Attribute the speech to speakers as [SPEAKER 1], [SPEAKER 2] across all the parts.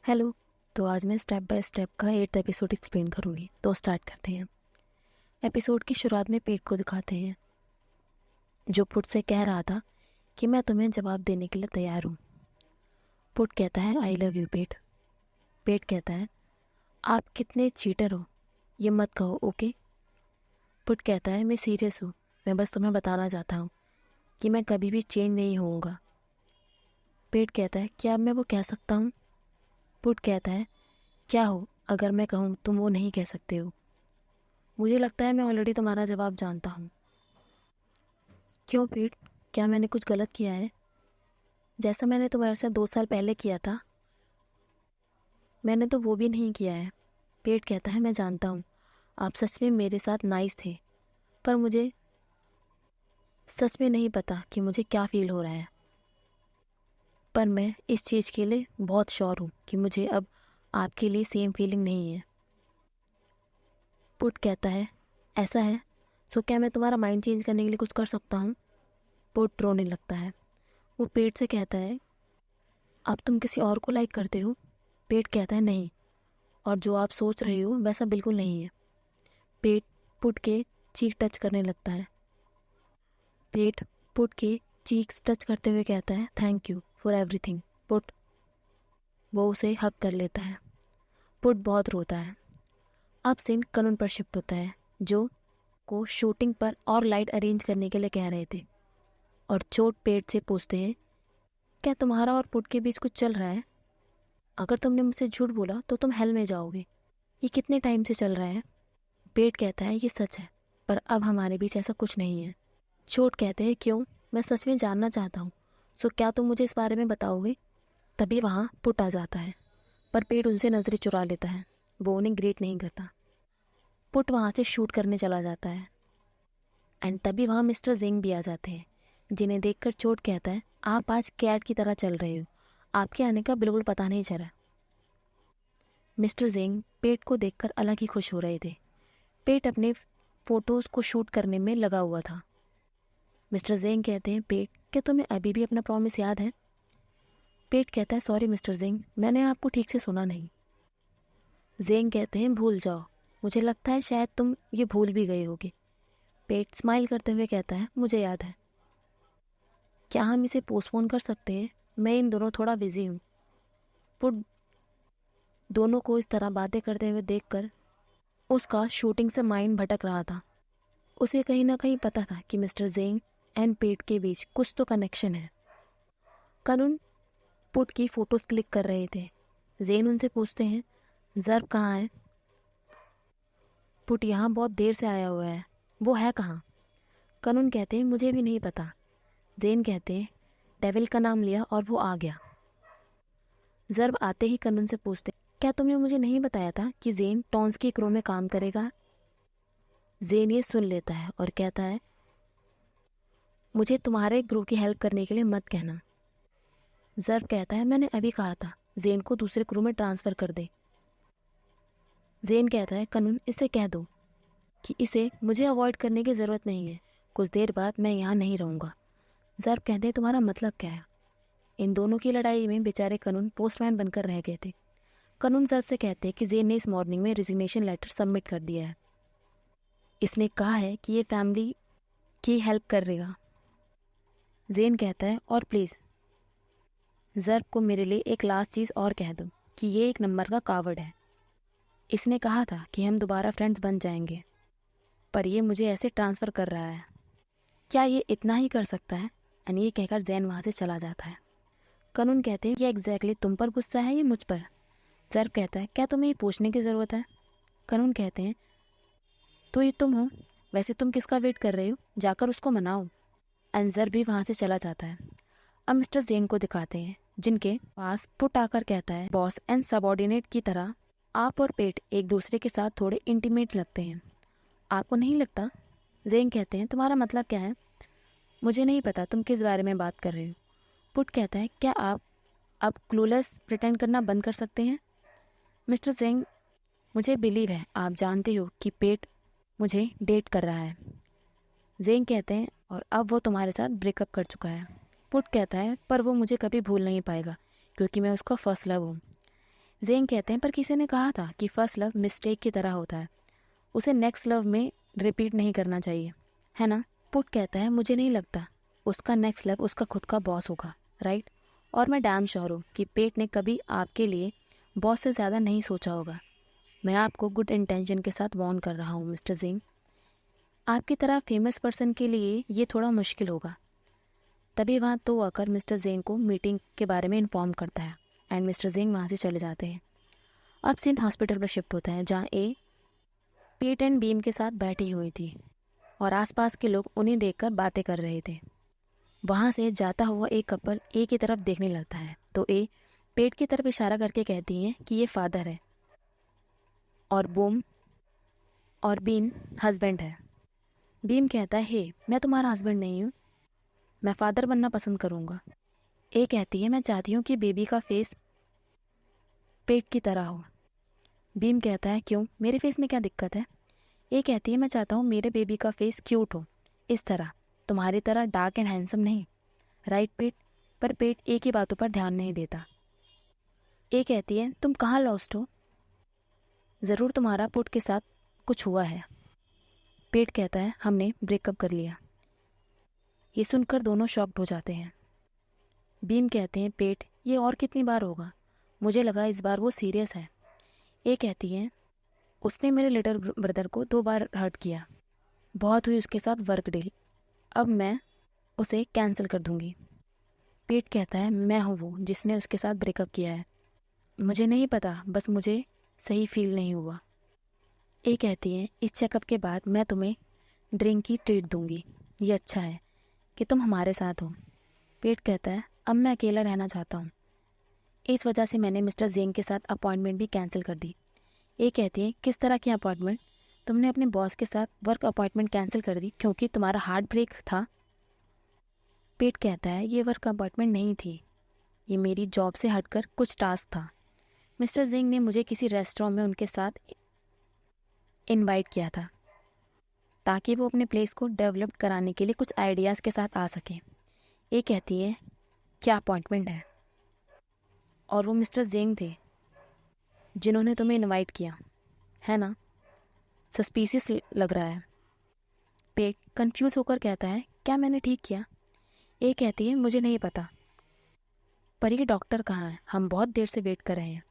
[SPEAKER 1] Hello. तो आज मैं स्टेप बाय स्टेप का 8th एपिसोड एक्सप्लेन करूँगी। तो स्टार्ट करते हैं। एपिसोड की शुरुआत में पेट को दिखाते हैं, जो पुट से कह रहा था कि मैं तुम्हें जवाब देने के लिए तैयार हूँ। पुट कहता है आई लव यू पेट। पेट कहता है आप कितने चीटर हो, ये मत कहो ओके। पुट कहता है मैं सीरियस हूँ, मैं बस तुम्हें बताना चाहता हूँ कि मैं कभी भी चेंज नहीं होऊंगा। पेट कहता है क्या अब मैं वो कह सकता हूँ। पुट कहता है क्या हो अगर मैं कहूँ तुम वो नहीं कह सकते हो। मुझे लगता है मैं ऑलरेडी तुम्हारा जवाब जानता हूँ। क्यों पीट, क्या मैंने कुछ गलत किया है? जैसा मैंने तुम्हारे साथ 2 साल पहले किया था, मैंने तो वो भी नहीं किया है। पेट कहता है मैं जानता हूँ आप सच में मेरे साथ नाइस थे, पर मुझे सच में नहीं पता कि मुझे क्या फील हो रहा है। पर मैं इस चीज़ के लिए बहुत श्योर हूँ कि मुझे अब आपके लिए सेम फीलिंग नहीं है। पुट कहता है ऐसा है, सो क्या मैं तुम्हारा माइंड चेंज करने के लिए कुछ कर सकता हूँ? पुट रोने लगता है। वो पेट से कहता है अब तुम किसी और को लाइक करते हो? पेट कहता है नहीं, और जो आप सोच रहे हो वैसा बिल्कुल नहीं है। पेट पुट के चीक टच करने लगता है। पेट पुट के चीक्स टच करते हुए कहता है thank you for everything put. वो उसे हक कर लेता है। पुट बहुत रोता है। अब सीन कानून पर शिफ्ट होता है, जो को शूटिंग पर और लाइट अरेंज करने के लिए कह रहे थे, और चोट पेट से पूछते हैं क्या तुम्हारा और पुट के बीच कुछ चल रहा है? अगर तुमने मुझसे झूठ बोला तो तुम हेल में जाओगे। ये कितने टाइम से चल रहा है? पेट कहता है ये सच है, पर अब हमारे बीच ऐसा कुछ नहीं है। चोट कहते हैं क्यों, मैं सच में जानना चाहता हूँ, सो क्या तुम मुझे इस बारे में बताओगे? तभी वहाँ पुट आ जाता है, पर पेट उनसे नजरें चुरा लेता है। वो उन्हें ग्रेट नहीं करता। पुट वहाँ से शूट करने चला जाता है, एंड तभी वहाँ मिस्टर जिंग भी आ जाते हैं, जिन्हें देखकर चोट कहता है आप आज कैट की तरह चल रहे हो, आपके आने का बिल्कुल पता नहीं चला। मिस्टर जिंग पेट को देखकर अलग ही खुश हो रहे थे। पेट अपने फोटोज को शूट करने में लगा हुआ था। मिस्टर जेंग कहते हैं पेट क्या तुम्हें अभी भी अपना प्रॉमिस याद है? पेट कहता है सॉरी मिस्टर जेंग, मैंने आपको ठीक से सुना नहीं। जेंग कहते हैं भूल जाओ, मुझे लगता है शायद तुम ये भूल भी गए होगे। पेट स्माइल करते हुए कहता है मुझे याद है। क्या हम इसे पोस्टपोन कर सकते हैं? मैं इन दोनों थोड़ा बिजी हूँ। पुट दोनों को इस तरह बातें करते हुए देखकर उसका शूटिंग से माइंड भटक रहा था। उसे कहीं ना कहीं पता था कि मिस्टर जेंग एंड पेट के बीच कुछ तो कनेक्शन है। कानून पुट की फोटोज क्लिक कर रहे थे। जेन उनसे पूछते हैं जर्ब कहाँ है? पुट यहाँ बहुत देर से आया हुआ है, वो है कहाँ? कानून कहते हैं मुझे भी नहीं पता। जेन कहते हैं डेविल का नाम लिया और वो आ गया। जर्ब आते ही कानून से पूछते क्या तुमने मुझे नहीं बताया था कि जेन टॉन्स की क्रो में काम करेगा? जेन ये सुन लेता है और कहता है मुझे तुम्हारे ग्रुप की हेल्प करने के लिए मत कहना। जर्ब कहता है मैंने अभी कहा था जेन को दूसरे क्रू में ट्रांसफ़र कर दे। जेन कहता है कानून इसे कह दो कि इसे मुझे अवॉइड करने की ज़रूरत नहीं है, कुछ देर बाद मैं यहाँ नहीं रहूँगा। जर्ब कहते हैं तुम्हारा मतलब क्या है? इन दोनों की लड़ाई में बेचारे कानून पोस्टमैन बनकर रह गए थे। कानून जर्ब से कहते हैं कि जेन ने इस मॉर्निंग में रिजिग्नेशन लेटर सबमिट कर दिया है। इसने कहा है कि ये फैमिली की हेल्प करेगा। जेन कहता है और प्लीज़ जर्ब को मेरे लिए एक लास्ट चीज़ और कह दो कि ये एक नंबर का कावड़ है। इसने कहा था कि हम दोबारा फ्रेंड्स बन जाएंगे, पर ये मुझे ऐसे ट्रांसफ़र कर रहा है। क्या ये इतना ही कर सकता है? एंड ये कहकर जैन वहाँ से चला जाता है। कानून कहते हैं कि एग्जैक्टली तुम पर गुस्सा है या मुझ पर? जर्ब कहता है क्या तुम्हें ये पूछने की ज़रूरत है? कानून कहते हैं तो ये तुम हो, वैसे तुम किसका वेट कर रहे हो, जाकर उसको मनाओ। एंड जर्ब भी वहाँ से चला जाता है। अब मिस्टर जेन को दिखाते हैं, जिनके पास पुट आकर कहता है बॉस एंड सबॉर्डिनेट की तरह आप और पेट एक दूसरे के साथ थोड़े इंटीमेट लगते हैं, आपको नहीं लगता? जेन कहते हैं तुम्हारा मतलब क्या है? मुझे नहीं पता तुम किस बारे में बात कर रहे हो। पुट कहता है क्या आप अब क्लूलेस प्रिटेंड करना बंद कर सकते हैं? मिस्टर जेन मुझे बिलीव है आप जानते हो कि पेट मुझे डेट कर रहा है। जेन कहते हैं और अब वो तुम्हारे साथ ब्रेकअप कर चुका है। पुट कहता है पर वो मुझे कभी भूल नहीं पाएगा क्योंकि मैं उसका फर्स्ट लव हूँ। जेंग कहते हैं पर किसी ने कहा था कि फर्स्ट लव मिस्टेक की तरह होता है, उसे नेक्स्ट लव में रिपीट नहीं करना चाहिए, है ना। पुट कहता है मुझे नहीं लगता उसका नेक्स्ट लव उसका खुद का बॉस होगा, राइट। और मैं डैम श्योर हूँ कि पेट ने कभी आपके लिए बॉस से ज़्यादा नहीं सोचा होगा। मैं आपको गुड इंटेंशन के साथ वार्न कर रहा हूँ मिस्टर जिंग, आपकी तरह फेमस पर्सन के लिए ये थोड़ा मुश्किल होगा। तभी वहाँ तो आकर मिस्टर जेंग को मीटिंग के बारे में इन्फॉर्म करता है एंड मिस्टर जेंग वहाँ से चले जाते हैं। अब सीन हॉस्पिटल पर शिफ्ट होता है जहाँ ए पेट एंड बीम के साथ बैठी हुई थी और आसपास के लोग उन्हें देखकर बातें कर रहे थे। वहाँ से जाता हुआ एक कपल ए की तरफ देखने लगता है तो ए पेट की तरफ इशारा करके कहती है कि ये फादर है और बूम और बीम हस्बैंड है। बीम कहता है हे मैं तुम्हारा हस्बैंड नहीं हूँ, मैं फादर बनना पसंद करूँगा। ए कहती है मैं चाहती हूँ कि बेबी का फेस पेट की तरह हो। बीम कहता है क्यों, मेरे फेस में क्या दिक्कत है। ए कहती है मैं चाहता हूँ मेरे बेबी का फेस क्यूट हो, इस तरह, तुम्हारी तरह डार्क एंड हैंडसम नहीं, राइट पेट। पर पेट ए की बातों पर ध्यान नहीं देता। ए कहती है तुम कहाँ लॉस्ट हो, ज़रूर तुम्हारा पुट के साथ कुछ हुआ है। पेट कहता है हमने ब्रेकअप कर लिया। ये सुनकर दोनों शॉक्ड हो जाते हैं। बीम कहते हैं पेट ये और कितनी बार होगा, मुझे लगा इस बार वो सीरियस है। ए कहती है उसने मेरे लिटिल ब्रदर को 2 बार हर्ट किया, बहुत हुई उसके साथ वर्क डील, अब मैं उसे कैंसिल कर दूंगी। पेट कहता है मैं हूँ वो जिसने उसके साथ ब्रेकअप किया है, मुझे नहीं पता, बस मुझे सही फील नहीं हुआ। ए कहती है इस चेकअप के बाद मैं तुम्हें ड्रिंक की ट्रीट दूंगी, ये अच्छा है कि तुम हमारे साथ हो। पेट कहता है अब मैं अकेला रहना चाहता हूँ, इस वजह से मैंने मिस्टर जेंग के साथ अपॉइंटमेंट भी कैंसिल कर दी। ए कहती है किस तरह की अपॉइंटमेंट, तुमने अपने बॉस के साथ वर्क अपॉइंटमेंट कैंसिल कर दी क्योंकि तुम्हारा हार्ट ब्रेक था। पेट कहता है ये वर्क अपॉइंटमेंट नहीं थी, ये मेरी जॉब से हटकर कुछ टास्क था। मिस्टर जिंग ने मुझे किसी रेस्टोरेंट में उनके साथ इनवाइट किया था ताकि वो अपने प्लेस को डेवलप कराने के लिए कुछ आइडियाज़ के साथ आ सकें। ये कहती है क्या अपॉइंटमेंट है, और वो मिस्टर जिंग थे जिन्होंने तुम्हें इनवाइट किया, है ना। सस्पिशियस लग रहा है। पेट कंफ्यूज होकर कहता है क्या मैंने ठीक किया। ये कहती है मुझे नहीं पता, पर ये डॉक्टर कहाँ है, हम बहुत देर से वेट कर रहे हैं।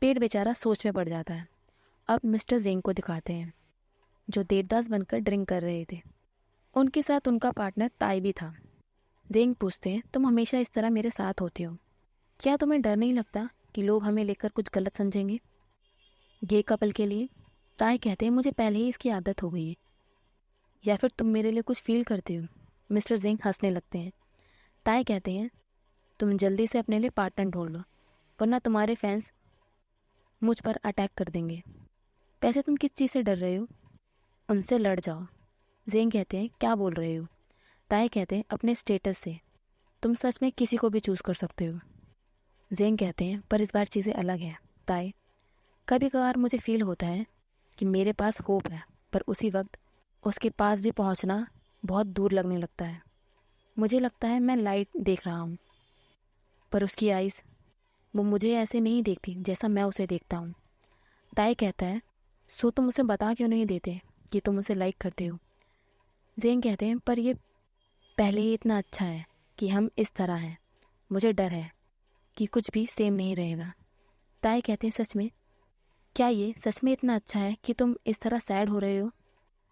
[SPEAKER 1] पेट बेचारा सोच में पड़ जाता है। अब मिस्टर जेंग को दिखाते हैं जो देवदास बनकर ड्रिंक कर रहे थे, उनके साथ उनका पार्टनर ताई भी था। जेंग पूछते हैं तुम हमेशा इस तरह मेरे साथ होते हो, क्या तुम्हें डर नहीं लगता कि लोग हमें लेकर कुछ गलत समझेंगे। गे कपल के लिए ताई कहते हैं मुझे पहले ही इसकी आदत हो गई है, या फिर तुम मेरे लिए कुछ फील करते हो। मिस्टर जेंग हंसने लगते हैं। ताई कहते हैं तुम जल्दी से अपने लिए पार्टनर ढूंढ लो, वरना तुम्हारे फैंस मुझ पर अटैक कर देंगे। वैसे तुम किस चीज़ से डर रहे हो, उनसे लड़ जाओ। जेंग कहते हैं क्या बोल रहे हो। ताई कहते हैं अपने स्टेटस से, तुम सच में किसी को भी चूज़ कर सकते हो। जेंग कहते हैं पर इस बार चीज़ें अलग हैं ताई, कभी कभार मुझे फील होता है कि मेरे पास होप है, पर उसी वक्त उसके पास भी पहुंचना बहुत दूर लगने लगता है। मुझे लगता है मैं लाइट देख रहा हूँ, पर उसकी आइज़, वो मुझे ऐसे नहीं देखती जैसा मैं उसे देखता हूँ। ताई कहता है सो तुम उसे बता क्यों नहीं देते कि तुम उसे लाइक करते हो। जेंग कहते हैं पर ये पहले ही इतना अच्छा है कि हम इस तरह हैं, मुझे डर है कि कुछ भी सेम नहीं रहेगा। ताई कहते हैं सच में, क्या ये सच में इतना अच्छा है कि तुम इस तरह सैड हो रहे हो।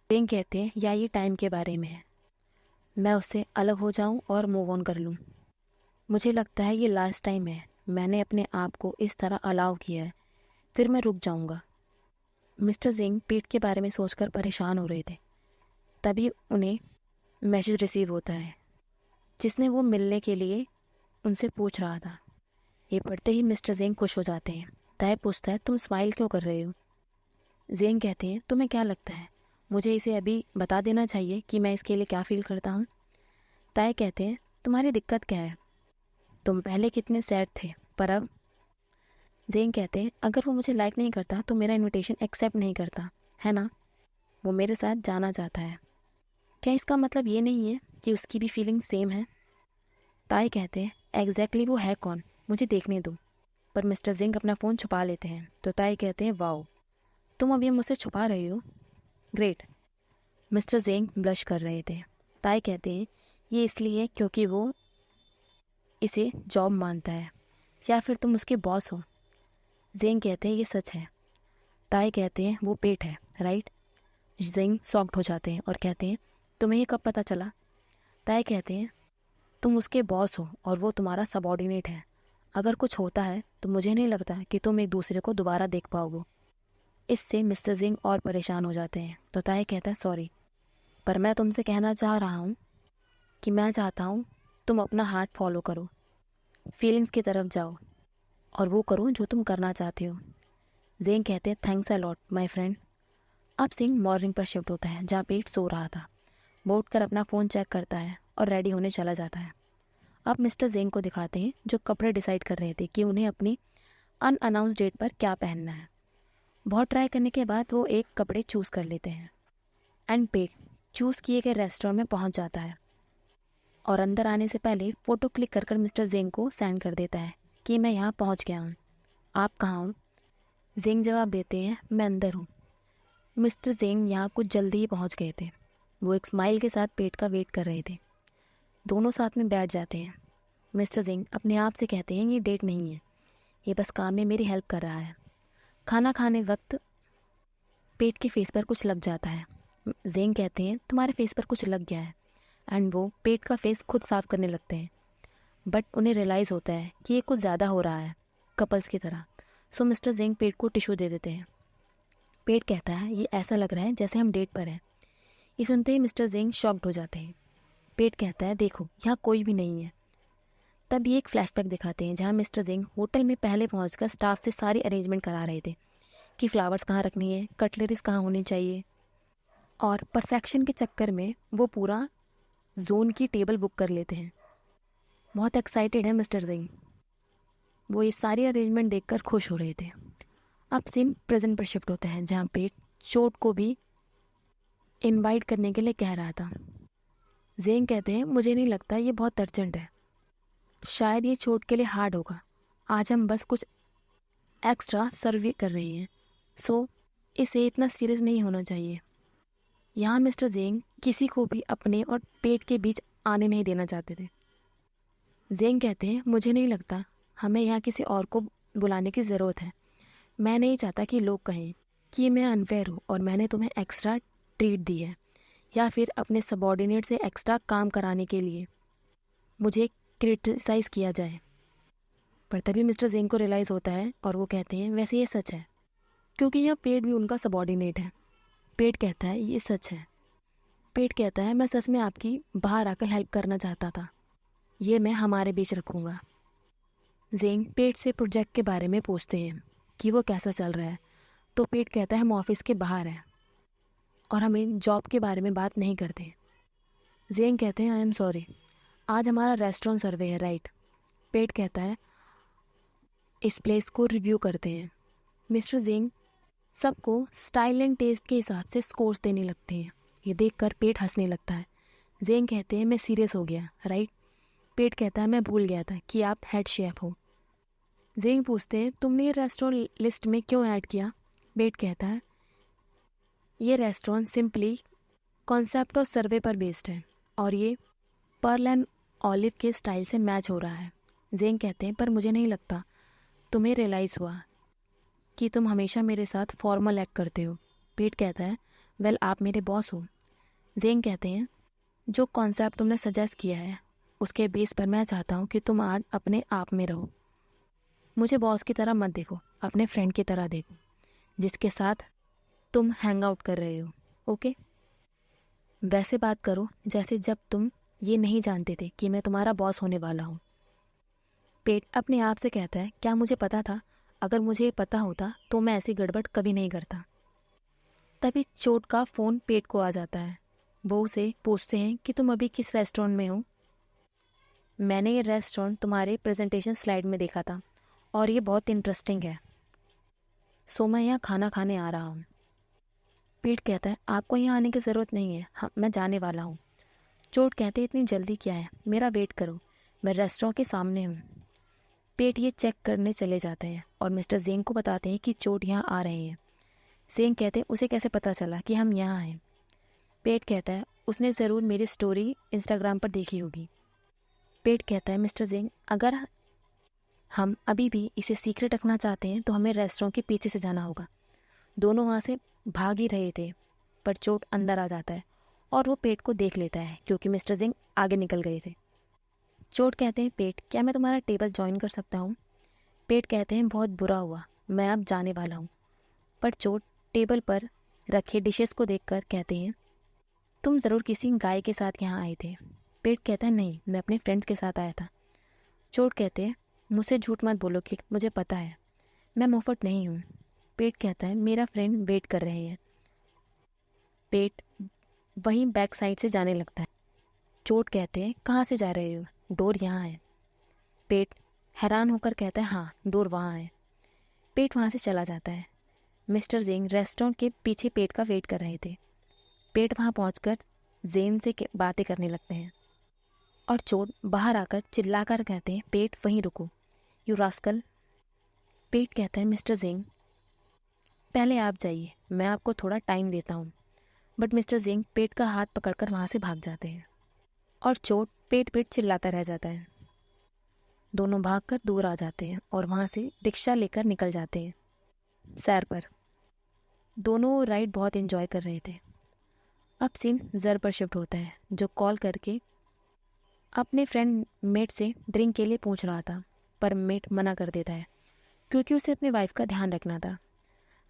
[SPEAKER 1] जेंग कहते हैं या ये टाइम के बारे में है, मैं उससे अलग हो जाऊं और मूव ऑन कर लूं। मुझे लगता है ये लास्ट टाइम है, मैंने अपने आप को इस तरह अलाउ किया है, फिर मैं रुक जाऊंगा। मिस्टर जिंग पेट के बारे में सोचकर परेशान हो रहे थे। तभी उन्हें मैसेज रिसीव होता है जिसने वो मिलने के लिए उनसे पूछ रहा था। ये पढ़ते ही मिस्टर जेंग खुश हो जाते हैं। ताई पूछता है तुम स्माइल क्यों कर रहे हो। जेंग कहते हैं तुम्हें क्या लगता है मुझे इसे अभी बता देना चाहिए कि मैं इसके लिए क्या फील करता हूँ। ताई कहते हैं तुम्हारी दिक्कत क्या है, तुम पहले कितने सैड थे पर अब। जेंग कहते हैं अगर वो मुझे लाइक नहीं करता तो मेरा इनविटेशन एक्सेप्ट नहीं करता, है ना। वो मेरे साथ जाना चाहता है, क्या इसका मतलब ये नहीं है कि उसकी भी फीलिंग सेम है। ताई कहते हैं एग्जैक्टली वो है कौन, मुझे देखने दो। पर मिस्टर जिंग अपना फ़ोन छुपा लेते हैं। तो ताई कहते हैं, वाओ, तुम अब ये मुझसे छुपा रही हो, ग्रेट। मिस्टर जिंग ब्लश कर रहे थे। ताई कहते हैं, ये इसलिए क्योंकि वो इसे जॉब मानता है, या फिर तुम उसके बॉस हो। जिंग कहते हैं, ये सच है। ताई कहते हैं, वो पेट है, राइट। जिंग शॉक्ड हो जाते हैं और कहते हैं, तुम्हें ये कब पता चला। ताई कहते हैं, तुम उसके बॉस हो और वो तुम्हारा सबॉर्डिनेट है। अगर कुछ होता है तो मुझे नहीं लगता कि तुम एक दूसरे को दोबारा देख पाओगे। इससे मिस्टर जिंग और परेशान हो जाते हैं। तो ताई कहता है, सॉरी, पर मैं तुमसे कहना चाह रहा हूँ कि मैं चाहता हूँ तुम अपना हार्ट फॉलो करो, फीलिंग्स की तरफ जाओ और वो करो जो तुम करना चाहते हो। जिंग कहते हैं, thanks a lot my friend. अब सिंह मॉर्निंग पर शिफ्ट होता है, जहाँ पेट सो रहा था। वो उठकर अपना फ़ोन चेक करता है और रेडी होने चला जाता है। अब मिस्टर जिंग को दिखाते हैं, जो कपड़े डिसाइड कर रहे थे कि उन्हें अपनी अनअनाउंस डेट पर क्या पहनना है। बहुत ट्राई करने के बाद वो एक कपड़े चूज़ कर लेते हैं एंड पेट चूज़ किए गए रेस्टोरेंट में पहुंच जाता है और अंदर आने से पहले फ़ोटो क्लिक कर मिस्टर जिंग को सेंड कर देता है कि मैं यहाँ पहुँच गया हूँ, आप कहाँ हो। जिंग जवाब देते हैं, मैं अंदर हूँ। मिस्टर जिंग यहाँ कुछ जल्दी ही पहुँच गए थे। वो एक स्माइल के साथ पेट का वेट कर रहे थे। दोनों साथ में बैठ जाते हैं। मिस्टर जिंग अपने आप से कहते हैं, ये डेट नहीं है, ये बस काम में मेरी हेल्प कर रहा है। खाना खाने वक्त पेट के फेस पर कुछ लग जाता है। जिंग कहते हैं, तुम्हारे फेस पर कुछ लग गया है, एंड वो पेट का फेस खुद साफ करने लगते हैं। बट उन्हें रियलाइज़ होता है कि ये कुछ ज़्यादा हो रहा है, कपल्स की तरह। सो मिस्टर जिंग पेट को टिश्यू दे देते हैं। पेट कहता है, ये ऐसा लग रहा है जैसे हम डेट पर हैं। ये सुनते ही मिस्टर जिंग शॉक्ड हो जाते हैं। पेट कहता है, देखो यहाँ कोई भी नहीं है। तब ये एक फ्लैशबैक दिखाते हैं, जहाँ मिस्टर जिंग होटल में पहले पहुंचकर स्टाफ से सारी अरेंजमेंट करा रहे थे कि फ्लावर्स कहाँ रखनी है, कटलरीज कहाँ होनी चाहिए, और परफेक्शन के चक्कर में वो पूरा जोन की टेबल बुक कर लेते हैं। बहुत एक्साइटेड है मिस्टर जिंग। वो ये सारी अरेंजमेंट देखकर खुश हो रहे थे। अब सीन प्रेजेंट पर शिफ्ट होता है, जहाँ पेट चोट को भी इनवाइट करने के लिए कह रहा था। जिंग कहते हैं, मुझे नहीं लगता, ये बहुत अर्जेंट है, शायद ये चोट के लिए हार्ड होगा। आज हम बस कुछ एक्स्ट्रा सर्वे कर रहे हैं, सो इसे इतना सीरियस नहीं होना चाहिए। यहाँ मिस्टर जिंग किसी को भी अपने और पेट के बीच आने नहीं देना चाहते थे। जिंग कहते हैं, मुझे नहीं लगता हमें यहाँ किसी और को बुलाने की ज़रूरत है। मैं नहीं चाहता कि लोग कहें कि मैं अनफेयर हूँ और मैंने तुम्हें एक्स्ट्रा ट्रीट दी है, या फिर अपने सबॉर्डिनेट से एक्स्ट्रा काम कराने के लिए मुझे क्रिटिसाइज़ किया जाए। पर तभी मिस्टर जिंग को रियलाइज़ होता है और वो कहते हैं, वैसे ये सच है, क्योंकि यह पेट भी उनका सबॉर्डिनेट है। पेट कहता है, ये सच है। पेट कहता है, मैं सच में आपकी बाहर आकर हेल्प करना चाहता था, ये मैं हमारे बीच रखूँगा। जिंग पेट से प्रोजेक्ट के बारे में पूछते हैं कि वो कैसा चल रहा है। तो पेट कहता है, हम ऑफिस के बाहर हैं और हमें जॉब के बारे में बात नहीं करते। जिंग कहते हैं, आई एम सॉरी, आज हमारा रेस्टोरेंट सर्वे है, राइट। पेट कहता है, इस प्लेस को रिव्यू करते हैं। मिस्टर जिंग सबको स्टाइल एंड टेस्ट के हिसाब से स्कोर्स देने लगते हैं। ये देखकर पेट हंसने लगता है। जिंग कहते हैं, मैं सीरियस हो गया, राइट। पेट कहता है, मैं भूल गया था कि आप हेड शेफ हो। जिंग पूछते हैं, तुमने ये रेस्टोरेंट लिस्ट में क्यों ऐड किया। पेट कहता है, ये रेस्टोरेंट सिंपली कॉन्सेप्ट और सर्वे पर बेस्ड है और ये पर्ल एंड ऑलिव के स्टाइल से मैच हो रहा है। जिंग कहते हैं, पर मुझे नहीं लगता तुम्हें रियलाइज़ हुआ कि तुम हमेशा मेरे साथ फॉर्मल एक्ट करते हो। पेट कहता है, वेल आप मेरे बॉस हो। जिंग कहते हैं, जो कॉन्सेप्ट तुमने सजेस्ट किया है उसके बेस पर मैं चाहता हूँ कि तुम आज अपने आप में रहो। मुझे बॉस की तरह मत देखो, अपने फ्रेंड की तरह देखो जिसके साथ तुम हैंग आउट कर रहे हो, ओके। वैसे बात करो जैसे जब तुम ये नहीं जानते थे कि मैं तुम्हारा बॉस होने वाला हूँ। पेट अपने आप से कहता है, क्या मुझे पता था, अगर मुझे पता होता तो मैं ऐसी गड़बड़ कभी नहीं करता। तभी चोट का फ़ोन पेट को आ जाता है। वो उसे पूछते हैं कि तुम अभी किस रेस्टोरेंट में हो। मैंने ये रेस्टोरेंट तुम्हारे प्रेजेंटेशन स्लाइड में देखा था और ये बहुत इंटरेस्टिंग है, सो मैं यहाँ खाना खाने आ रहा हूँ। पेट कहता है, आपको यहाँ आने की ज़रूरत नहीं है, हाँ मैं जाने वाला हूँ। चोट कहते, इतनी जल्दी क्या है, मेरा वेट करो, मैं रेस्टोरेंट के सामने हूँ। पेट ये चेक करने चले जाते हैं और मिस्टर जेंग को बताते हैं कि चोट यहाँ आ रहे हैं। जेंग कहते हैं उसे कैसे पता चला कि हम यहाँ हैं। पेट कहता है उसने ज़रूर मेरी स्टोरी इंस्टाग्राम पर देखी होगी। पेट कहता है मिस्टर जेंग अगर हम अभी भी इसे सीक्रेट रखना चाहते हैं तो हमें रेस्टोरेंट के पीछे से जाना होगा। दोनों वहाँ से भाग ही रहे थे पर चोट अंदर आ जाता है और वो पेट को देख लेता है क्योंकि मिस्टर जेंग आगे निकल गए थे। चोट कहते हैं पेट क्या मैं तुम्हारा टेबल ज्वाइन कर सकता हूँ। पेट कहते हैं बहुत बुरा हुआ, मैं अब जाने वाला हूँ। पर चोट टेबल पर रखे डिशेस को देखकर कहते हैं तुम ज़रूर किसी गाय के साथ यहाँ आए थे। पेट कहता है नहीं, मैं अपने फ्रेंड्स के साथ आया था। चोट कहते हैं मुझसे झूठ मत बोलो कि मुझे पता है, मैं मुफ्त नहीं हूँ। पेट कहता है मेरा फ्रेंड वेट कर रहे हैं। पेट वहीं बैक साइड से जाने लगता है। चोट कहते हैं कहाँ से जा रहे हो, डोर यहाँ है। पेट हैरान होकर कहता है हाँ डोर वहाँ है। पेट वहाँ से चला जाता है। मिस्टर जेंग रेस्टोरेंट के पीछे पेट का वेट कर रहे थे। पेट वहाँ पहुँचकर जेन से बातें करने लगते हैं और चोट बाहर आकर चिल्लाकर कहते हैं पेट वहीं रुको, यू रास्कल। पेट कहता है मिस्टर जेंग पहले आप जाइए, मैं आपको थोड़ा टाइम देता हूँ। बट मिस्टर जेंग पेट का हाथ पकड़कर वहाँ से भाग जाते हैं और चोट पेट पेट चिल्लाता रह जाता है। दोनों भागकर दूर आ जाते हैं और वहाँ से रिक्शा लेकर निकल जाते हैं सैर पर। दोनों राइड बहुत एंजॉय कर रहे थे। अब सीन जर पर शिफ्ट होता है जो कॉल करके अपने फ्रेंड मेट से ड्रिंक के लिए पूछ रहा था पर मेट मना कर देता है क्योंकि उसे अपनी वाइफ का ध्यान रखना था।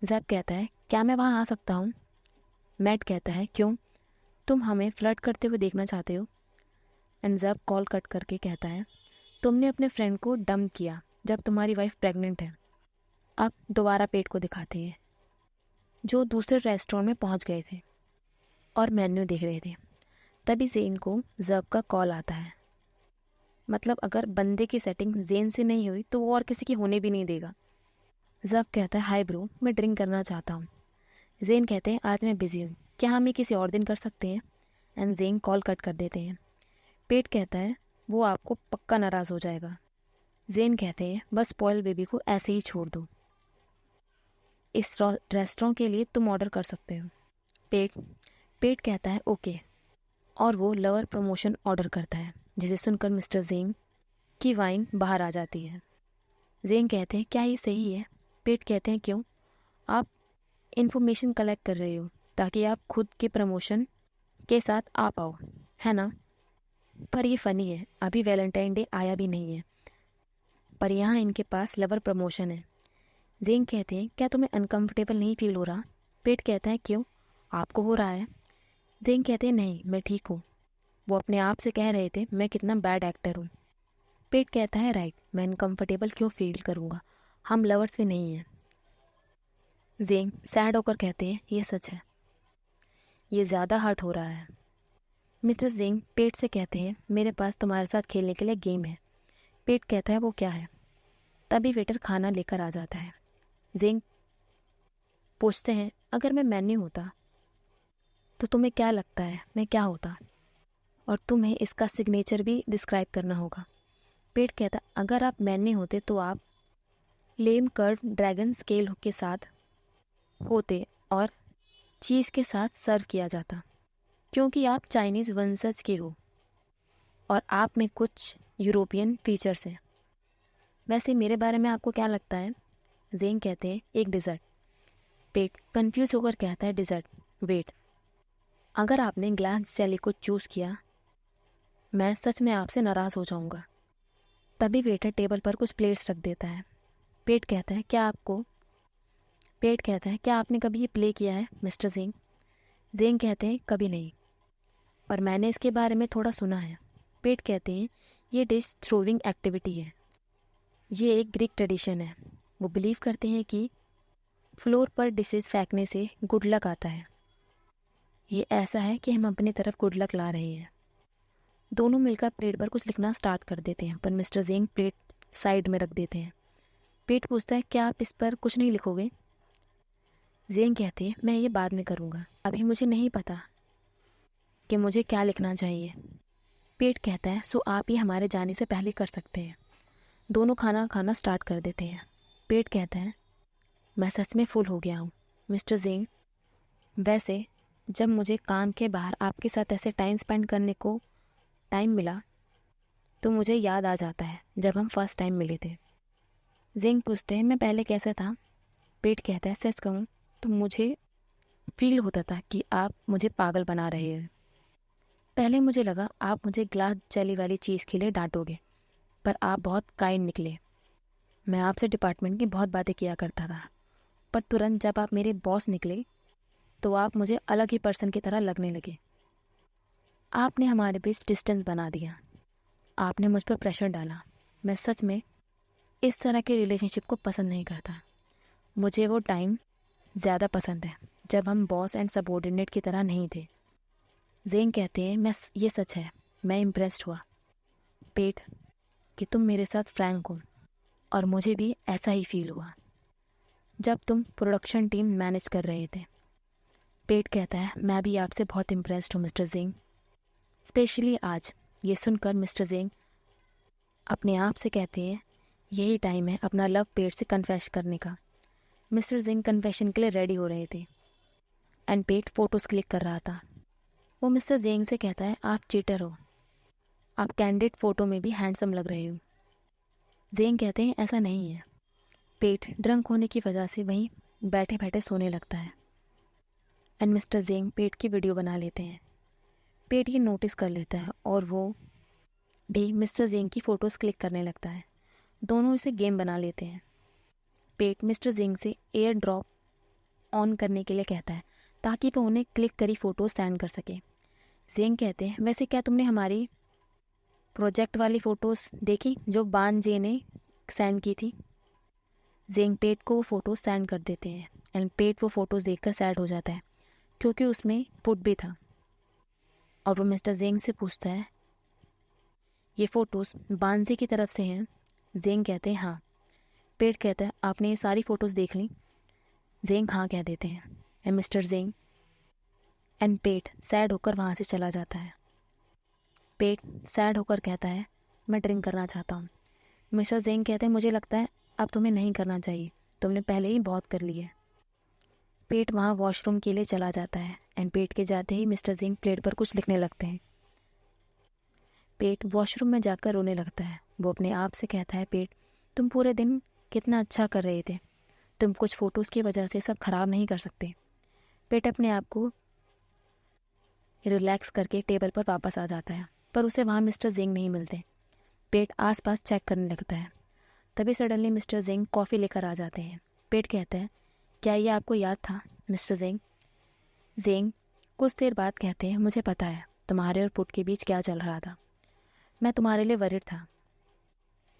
[SPEAKER 1] जैब कहता है क्या मैं वहाँ आ सकता हूँ। मैट कहता है क्यों, तुम हमें फ्लर्ट करते हुए देखना चाहते हो। एंड जैब कॉल कट करके कहता है तुमने अपने फ्रेंड को डंप किया जब तुम्हारी वाइफ प्रेग्नेंट है। अब दोबारा पेट को दिखाते हैं जो दूसरे रेस्टोरेंट में पहुंच गए थे और मेन्यू देख रहे थे। तभी जेन को जब का कॉल आता है। मतलब अगर बंदे की सेटिंग जेन से नहीं हुई तो वो और किसी की होने भी नहीं देगा। जब कहता है हाय ब्रो, मैं ड्रिंक करना चाहता हूँ। जेन कहते हैं आज मैं बिजी हूँ, क्या हम ये किसी और दिन कर सकते हैं। एंड जेन कॉल कट कर देते हैं। पेट कहता है वो आपको पक्का नाराज़ हो जाएगा। जेन कहते हैं बस स्पॉइल बेबी को ऐसे ही छोड़ दो, इस रेस्टोरेंट के लिए तुम ऑर्डर कर सकते हो। पेट कहता है ओके और वो लवर प्रमोशन ऑर्डर करता है जिसे सुनकर मिस्टर जेंग की वाइन बाहर आ जाती है। जेंग कहते हैं क्या ये सही है। पेट कहते हैं क्यों, आप इन्फॉर्मेशन कलेक्ट कर रहे हो ताकि आप खुद के प्रमोशन के साथ आ पाओ, है ना। पर ये फ़नी है, अभी वैलेंटाइन डे आया भी नहीं है पर यहाँ इनके पास लवर प्रमोशन है। जेंग कहते हैं क्या तुम्हें अनकंफर्टेबल नहीं फील हो रहा। पेट कहता है क्यों, आपको हो रहा है। जेंग कहते हैं नहीं मैं ठीक हूँ, वो अपने आप से कह रहे थे मैं कितना बैड एक्टर हूँ। पेट कहता है राइट, मैं अनकंफर्टेबल क्यों फील करूँगा, हम लवर्स भी नहीं हैं। जेंग सैड होकर कहते हैं ये सच है, ये ज़्यादा हर्ट हो रहा है। मिस्टर जेंग पेट से कहते हैं मेरे पास तुम्हारे साथ खेलने के लिए गेम है। पेट कहता है वो क्या है। तभी वेटर खाना लेकर आ जाता है। जेंग पूछते हैं अगर मैं मैन्यू होता तो तुम्हें क्या लगता है मैं क्या होता, और तुम्हें इसका सिग्नेचर भी डिस्क्राइब करना होगा। पेट कहता अगर आप मैन्यू होते तो आप लेम कर्ड ड्रैगन स्केल के साथ होते और चीज़ के साथ सर्व किया जाता क्योंकि आप चाइनीज़ वंशज के हो और आप में कुछ यूरोपियन फीचर्स हैं। वैसे मेरे बारे में आपको क्या लगता है। जेंग कहते हैं एक डिज़र्ट। पेट कंफ्यूज होकर कहता है डिज़र्ट, वेट, अगर आपने ग्लास जेली को चूज़ किया मैं सच में आपसे नाराज़ हो जाऊंगा। तभी वेटर टेबल पर कुछ प्लेट्स रख देता है। पेट कहता है क्या आपने कभी ये प्ले किया है मिस्टर जेंग। जेंग कहते हैं कभी नहीं, पर मैंने इसके बारे में थोड़ा सुना है। पेट कहते हैं ये डिश थ्रोविंग एक्टिविटी है, ये एक ग्रीक ट्रेडिशन है। वो बिलीव करते हैं कि फ्लोर पर डिशेस फेंकने से गुड लक आता है। ये ऐसा है कि हम अपनी तरफ गुड लक ला रहे हैं। दोनों मिलकर प्लेट पर कुछ लिखना स्टार्ट कर देते हैं पर मिस्टर जेंग प्लेट साइड में रख देते हैं। पेट पूछता है क्या आप इस पर कुछ नहीं लिखोगे। जेंग कहते हैं मैं ये बाद में करूँगा, अभी मुझे नहीं पता कि मुझे क्या लिखना चाहिए। पेट कहता है सो आप ये हमारे जाने से पहले कर सकते हैं। दोनों खाना खाना स्टार्ट कर देते हैं। पेट कहता है मैं सच में फुल हो गया हूँ मिस्टर जिंग। वैसे जब मुझे काम के बाहर आपके साथ ऐसे टाइम स्पेंड करने को टाइम मिला तो मुझे याद आ जाता है जब हम फर्स्ट टाइम मिले थे। जिंग पूछते हैं मैं पहले कैसा था। पेट कहता है सच कहूँ तो मुझे फील होता था कि आप मुझे पागल बना रहे हैं। पहले मुझे लगा आप मुझे ग्लास जेली वाली चीज़ के लिए डांटोगे, पर आप बहुत काइंड निकले। मैं आपसे डिपार्टमेंट की बहुत बातें किया करता था, पर तुरंत जब आप मेरे बॉस निकले तो आप मुझे अलग ही पर्सन की तरह लगने लगे। आपने हमारे बीच डिस्टेंस बना दिया, आपने मुझ पर प्रेशर डाला। मैं सच में इस तरह के रिलेशनशिप को पसंद नहीं करता। मुझे वो टाइम ज़्यादा पसंद है जब हम बॉस एंड सबॉर्डिनेट की तरह नहीं थे। जेन कहते हैं ये सच है, मैं इम्प्रेस्ड हुआ पेट कि तुम मेरे साथ फ्रैंक हो, और मुझे भी ऐसा ही फील हुआ जब तुम प्रोडक्शन टीम मैनेज कर रहे थे। पेट कहता है मैं भी आपसे बहुत इम्प्रेस्ड हूँ मिस्टर जिंग, स्पेशली आज। ये सुनकर मिस्टर जिंग अपने आप से कहते हैं यही टाइम है अपना लव पेट से कन्फेस करने का। मिस्टर जिंग कन्फेशन के लिए रेडी हो रहे थे एंड पेट फ़ोटोज़ क्लिक कर रहा था। वो मिस्टर जेंग से कहता है आप चीटर हो, आप कैंडिड फ़ोटो में भी हैंडसम लग रहे हो। जेंग कहते हैं ऐसा नहीं है। पेट ड्रंक होने की वजह से वहीं बैठे बैठे सोने लगता है एंड मिस्टर जेंग पेट की वीडियो बना लेते हैं। पेट ये नोटिस कर लेता है और वो भी मिस्टर जेंग की फ़ोटोज़ क्लिक करने लगता है। दोनों इसे गेम बना लेते हैं। पेट मिस्टर जेंग से एयर ड्रॉप ऑन करने के लिए कहता है ताकि वो उन्हें क्लिक करी फ़ोटोज़ सेंड कर सके। जेंग कहते हैं वैसे क्या तुमने हमारी प्रोजेक्ट वाली फ़ोटोज़ देखी जो बान जे ने सेंड की थी। जेंग पेट को वो फ़ोटोज़ सेंड कर देते हैं एंड पेट वो फ़ोटोज़ देखकर सैड हो जाता है क्योंकि उसमें पुट भी था। और वो मिस्टर जेंग से पूछता है ये फ़ोटोज़ बानजे की तरफ से हैं। जेंग कहते हैं हाँ। पेट कहता है आपने ये सारी फ़ोटोज़ देख ली। जेंग हाँ कह देते हैं and mister Jeng and Pet sad होकर वहाँ से चला जाता है। पेट सैड होकर कहता है मैं ड्रिंक करना चाहता हूँ। मिस्टर जेंग कहते हैं मुझे लगता है अब तुम्हें नहीं करना चाहिए, तुमने पहले ही बहुत कर ली है। पेट वहाँ वॉशरूम के लिए चला जाता है एंड पेट के जाते ही मिस्टर जेंग प्लेट पर कुछ लिखने लगते हैं। पेट वॉशरूम में जाकर रोने लगता है। वो अपने आप से कहता है पेट तुम पूरे दिन कितना अच्छा कर रहे थे, तुम कुछ फ़ोटोज़ की वजह से सब ख़राब नहीं कर सकते। पेट अपने आप को रिलैक्स करके टेबल पर वापस आ जाता है, पर उसे वहाँ मिस्टर जेंग नहीं मिलते। पेट आसपास चेक करने लगता है। तभी सडनली मिस्टर जेंग कॉफ़ी लेकर आ जाते हैं। पेट कहता है क्या ये आपको याद था मिस्टर जेंग। जेंग कुछ देर बाद कहते हैं मुझे पता है तुम्हारे और पुट के बीच क्या चल रहा था। मैं तुम्हारे लिए वरिड था।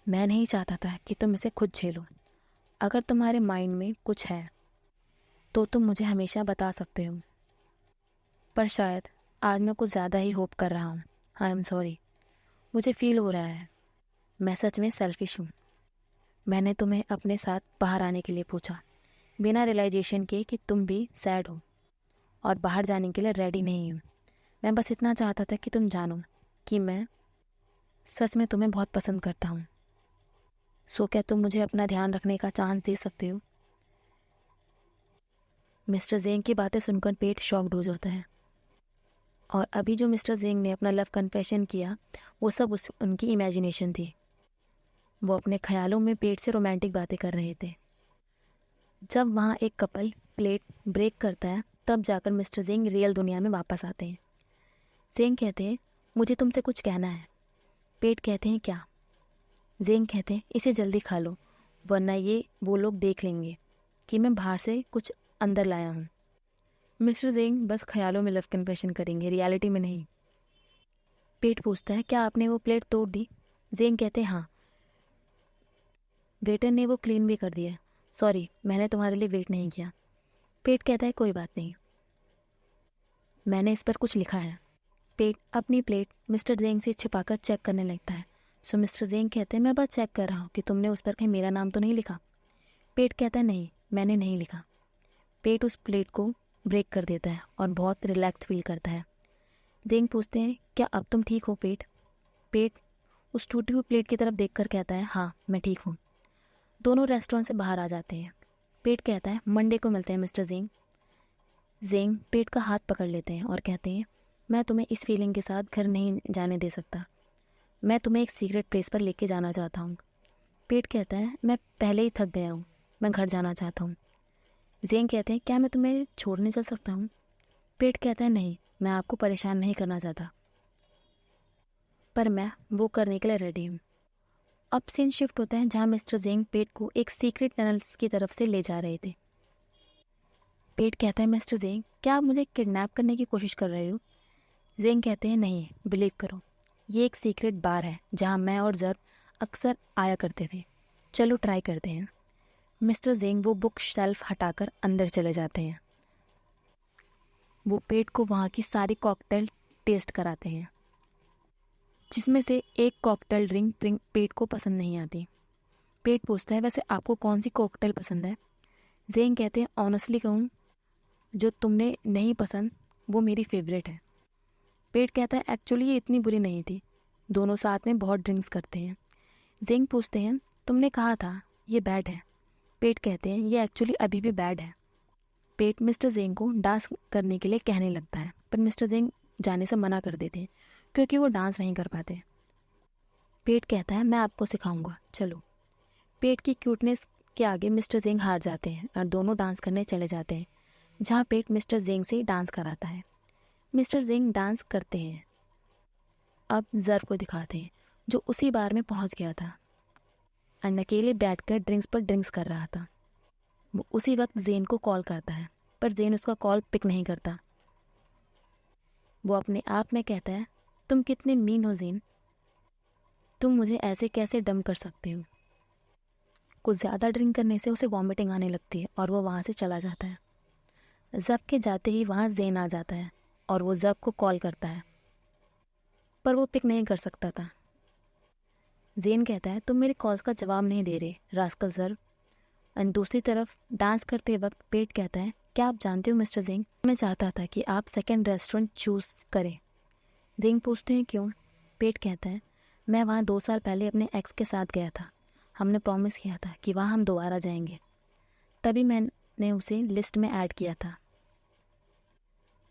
[SPEAKER 1] मैं नहीं चाहता था कि तुम इसे खुद झेलो। अगर तुम्हारे माइंड में कुछ है तो तुम मुझे हमेशा बता सकते हो, पर शायद आज मैं कुछ ज़्यादा ही होप कर रहा हूँ। आई एम सॉरी। मुझे फील हो रहा है मैं सच में सेल्फिश हूँ। मैंने तुम्हें अपने साथ बाहर आने के लिए पूछा बिना रियलाइजेशन के कि तुम भी सैड हो और बाहर जाने के लिए रेडी नहीं हो। मैं बस इतना चाहता था कि तुम जानो कि मैं सच में तुम्हें बहुत पसंद करता हूँ। सो क्या तुम मुझे अपना ध्यान रखने का चांस दे सकते हो। मिस्टर जेंग की बातें सुनकर पेट शॉक्ड हो जाता है और अभी जो मिस्टर जेंग ने अपना लव कन्फेशन किया वो सब उनकी इमेजिनेशन थी। वो अपने ख्यालों में पेट से रोमांटिक बातें कर रहे थे। जब वहाँ एक कपल प्लेट ब्रेक करता है तब जाकर मिस्टर जेंग रियल दुनिया में वापस आते हैं। जेंग कहते हैं मुझे तुमसे कुछ कहना है। पेट कहते हैं क्या। जेंग कहते हैं इसे जल्दी खा लो वरना ये वो लोग देख लेंगे कि मैं बाहर से कुछ अंदर लाया हूँ। मिस्टर जेंग बस ख्यालों में लव कन्फेशन करेंगे, रियलिटी में नहीं। पेट पूछता है क्या आपने वो प्लेट तोड़ दी। जेंग कहते हैं हाँ, वेटर ने वो क्लीन भी कर दिया। सॉरी मैंने तुम्हारे लिए वेट नहीं किया। पेट कहता है कोई बात नहीं, मैंने इस पर कुछ लिखा है। पेट अपनी प्लेट मिस्टर जेंग से छिपाकर चेक करने लगता है। सो मिस्टर जेंग कहते हैं मैं बस चेक कर रहा हूँ कि तुमने उस पर कहीं मेरा नाम तो नहीं लिखा। पेट कहता है नहीं मैंने नहीं लिखा। पेट उस प्लेट को ब्रेक कर देता है और बहुत रिलैक्स फील करता है। जेंग पूछते हैं क्या अब तुम ठीक हो पेट। पेट उस टूटी हुई प्लेट की तरफ देखकर कहता है, हाँ मैं ठीक हूँ। दोनों रेस्टोरेंट से बाहर आ जाते हैं। पेट कहता है, मंडे को मिलते हैं मिस्टर जेंग। जेंग पेट का हाथ पकड़ लेते हैं और कहते हैं, मैं तुम्हें इस फीलिंग के साथ घर नहीं जाने दे सकता। मैं तुम्हें एक सीक्रेट प्लेस पर लेके जाना चाहता हूँ। पेट कहता है, मैं पहले ही थक गया हूँ, मैं घर जाना चाहता हूँ। जेंग कहते हैं, क्या मैं तुम्हें छोड़ने चल सकता हूँ? पेट कहता है, नहीं, मैं आपको परेशान नहीं करना चाहता, पर मैं वो करने के लिए रेडी हूँ। अब सीन शिफ्ट होता है जहाँ मिस्टर जेंग पेट को एक सीक्रेट टनल्स की तरफ से ले जा रहे थे। पेट कहता है, मिस्टर जेंग, क्या आप मुझे किडनैप करने की कोशिश कर रहे हो? जेंग कहते हैं, नहीं, बिलीव करो, ये एक सीक्रेट बार है जहाँ मैं और जर्ब अक्सर आया करते थे। चलो ट्राई करते हैं। मिस्टर जेंग वो बुक शेल्फ हटाकर अंदर चले जाते हैं। वो पेट को वहाँ की सारी कॉकटेल टेस्ट कराते हैं, जिसमें से एक कॉकटेल ड्रिंक पेट को पसंद नहीं आती। पेट पूछता है, वैसे आपको कौन सी कॉकटेल पसंद है? जेंग कहते हैं, ऑनेस्टली कहूँ, जो तुमने नहीं पसंद वो मेरी फेवरेट है। पेट कहता है, एक्चुअली ये इतनी बुरी नहीं थी, दोनों साथ में बहुत ड्रिंक्स करते हैं। जेंग पूछते हैं, तुमने कहा था ये बैड है। पेट कहते हैं, ये एक्चुअली अभी भी बैड है। पेट मिस्टर जेंग को डांस करने के लिए कहने लगता है, पर मिस्टर जेंग जाने से मना कर देते हैं क्योंकि वो डांस नहीं कर पाते। पेट कहता है, मैं आपको सिखाऊंगा, चलो। पेट की क्यूटनेस के आगे मिस्टर जेंग हार जाते हैं और दोनों डांस करने चले जाते हैं, जहाँ पेट मिस्टर जेंग से डांस कराता है। मिस्टर जेंग डांस करते हैं। अब जर को दिखाते हैं, जो उसी बार में पहुंच गया था और अकेले बैठकर ड्रिंक्स पर ड्रिंक्स कर रहा था। वो उसी वक्त जेन को कॉल करता है, पर जेन उसका कॉल पिक नहीं करता। वो अपने आप में कहता है, तुम कितने मीन हो जेन, तुम मुझे ऐसे कैसे डम कर सकते हो। कुछ ज़्यादा ड्रिंक करने से उसे वॉमिटिंग आने लगती है और वो वहाँ से चला जाता है। जब के जाते ही वहाँ जेन आ जाता है और वो जब को कॉल करता है, पर वो पिक नहीं कर सकता था। जेन कहता है, तुम मेरे कॉल्स का जवाब नहीं दे रहे रास्कल जर। और दूसरी तरफ डांस करते वक्त पेट कहता है, क्या आप जानते हो मिस्टर जेंग, मैं चाहता था कि आप सेकंड रेस्टोरेंट चूज़ करें। जेंग पूछते हैं, क्यों? पेट कहता है, मैं वहाँ 2 साल पहले अपने एक्स के साथ गया था, हमने प्रॉमिस किया था कि वहाँ हम दोबारा जाएंगे, तभी मैंने उसे लिस्ट में ऐड किया था।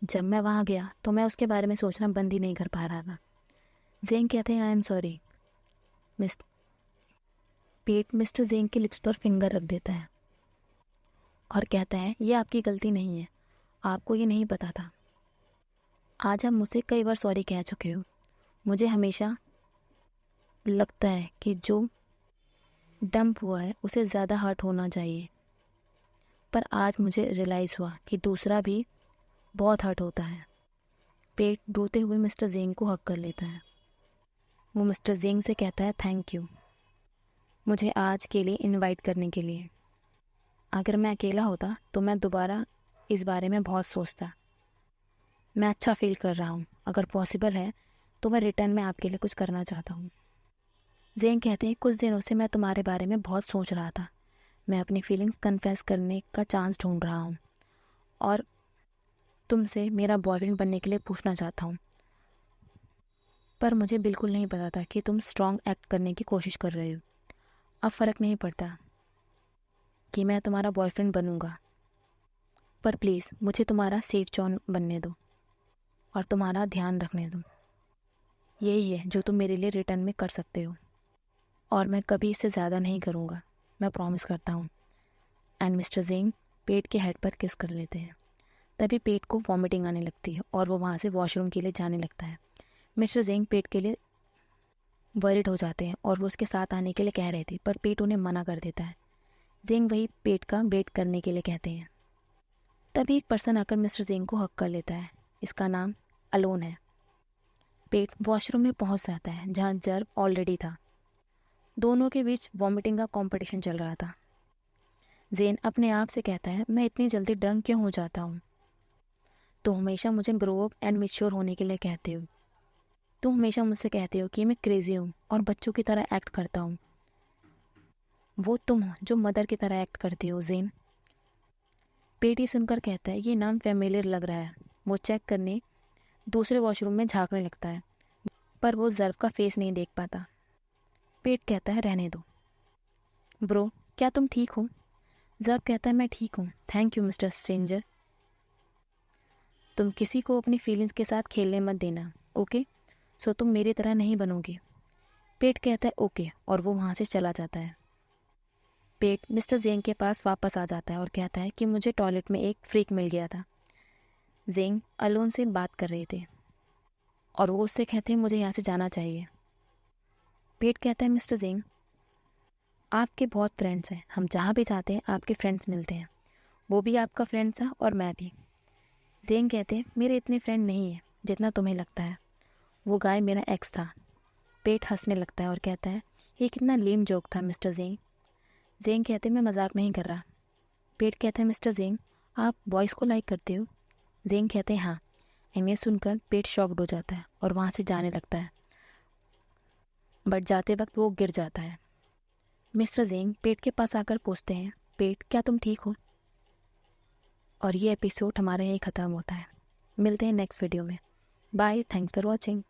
[SPEAKER 1] जब मैं वहाँ गया तो मैं उसके बारे में सोचना बंद ही नहीं कर पा रहा था। जेंग कहते हैं, I am sorry. Pet mister Jeng के लिप्स पर फिंगर रख देता है और कहता है, ये आपकी गलती नहीं है, आपको ये नहीं पता था। आज आप मुझसे कई बार सॉरी कह चुके हो। मुझे हमेशा लगता है कि जो डंप हुआ है उसे ज़्यादा हर्ट होना चाहिए, पर आज मुझे रियलाइज़ हुआ कि दूसरा भी बहुत हर्ट होता है। पेट रोते हुए मिस्टर जेंग को हक कर लेता है। वो मिस्टर जेंग से कहता है, थैंक यू मुझे आज के लिए इनवाइट करने के लिए। अगर मैं अकेला होता तो मैं दोबारा इस बारे में बहुत सोचता। मैं अच्छा फील कर रहा हूँ, अगर पॉसिबल है तो मैं रिटर्न में आपके लिए कुछ करना चाहता हूँ। जेंग कहते हैं, कुछ दिनों से मैं तुम्हारे बारे में बहुत सोच रहा था। मैं अपनी फीलिंग्स कन्फेस करने का चांस ढूंढ रहा हूँ और तुमसे मेरा बॉयफ्रेंड बनने के लिए पूछना चाहता हूँ, पर मुझे बिल्कुल नहीं पता था कि तुम स्ट्रॉन्ग एक्ट करने की कोशिश कर रहे हो। अब फ़र्क नहीं पड़ता कि मैं तुम्हारा बॉयफ्रेंड बनूंगा, पर प्लीज़ मुझे तुम्हारा सेफ जॉन बनने दो और तुम्हारा ध्यान रखने दो। यही है जो तुम मेरे लिए रिटर्न में कर सकते हो, और मैं कभी इससे ज़्यादा नहीं करूँगा, मैं प्रॉमिस करता हूँ। एंड मिस्टर जेंग पेट के हेड पर किस कर लेते हैं। तभी पेट को वॉमिटिंग आने लगती है और वो वहाँ से वॉशरूम के लिए जाने लगता है। मिस्टर जेंग पेट के लिए वरिड हो जाते हैं और वो उसके साथ आने के लिए कह रहे थे, पर पेट उन्हें मना कर देता है। जेंग वही पेट का वेट करने के लिए कहते हैं। तभी एक पर्सन आकर मिस्टर जेंग को हक कर लेता है। इसका नाम अलोन है। पेट वॉशरूम में पहुंच जाता है जहां जर्ब ऑलरेडी था। दोनों के बीच वॉमिटिंग का कंपटीशन चल रहा था। जेन अपने आप से कहता है, मैं इतनी जल्दी ड्रंक क्यों हो जाता हूँ? तुम हमेशा मुझे ग्रो अप एंड मैच्योर होने के लिए कहते हो। तुम हमेशा मुझसे कहते हो कि मैं क्रेजी हूँ और बच्चों की तरह एक्ट करता हूँ। वो तुम हो जो मदर की तरह एक्ट करती हो जेन। पेट ही सुनकर कहता है, ये नाम फेमिलियर लग रहा है। वो चेक करने दूसरे वॉशरूम में झांकने लगता है, पर वो जर्ब का फेस नहीं देख पाता। पेट कहता है रहने दो। ब्रो, क्या तुम ठीक हो? जब कहता है मैं ठीक हूँ, थैंक यू मिस्टर स्ट्रेंजर। तुम किसी को अपनी फीलिंग्स के साथ खेलने मत देना, ओके? सो तुम मेरी तरह नहीं बनोगे। पेट कहता है ओके, और वो वहाँ से चला जाता है। पेट मिस्टर जेंग के पास वापस आ जाता है और कहता है कि मुझे टॉयलेट में एक फ्रीक मिल गया था। जेंग अलोन से बात कर रहे थे और वो उससे कहते हैं मुझे यहाँ से जाना चाहिए। पेट कहता है मिस्टर जेंग, आपके बहुत फ्रेंड्स हैं, हम जहाँ भी जाते हैं आपके फ्रेंड्स मिलते हैं। वो भी आपका फ्रेंड था और मैं भी। जेंग कहते हैं मेरे इतने फ्रेंड नहीं हैं जितना तुम्हें लगता है, वो गाय मेरा एक्स था। पेट हंसने लगता है और कहता है ये कितना लेम जोक था मिस्टर जेंग। जेंग कहते मैं मजाक नहीं कर रहा। पेट कहता है मिस्टर जेंग, आप बॉयज़ को लाइक करते हो? जेंग कहते हैं हाँ। इन्हें सुनकर पेट शॉक्ड हो जाता है और वहाँ से जाने लगता है, बट जाते वक्त वो गिर जाता है। मिस्टर जेंग पेट के पास आकर पूछते हैं पेट क्या तुम ठीक हो? और ये एपिसोड हमारा यहीं ख़त्म होता है। मिलते हैं नेक्स्ट वीडियो में। Bye, thanks for watching.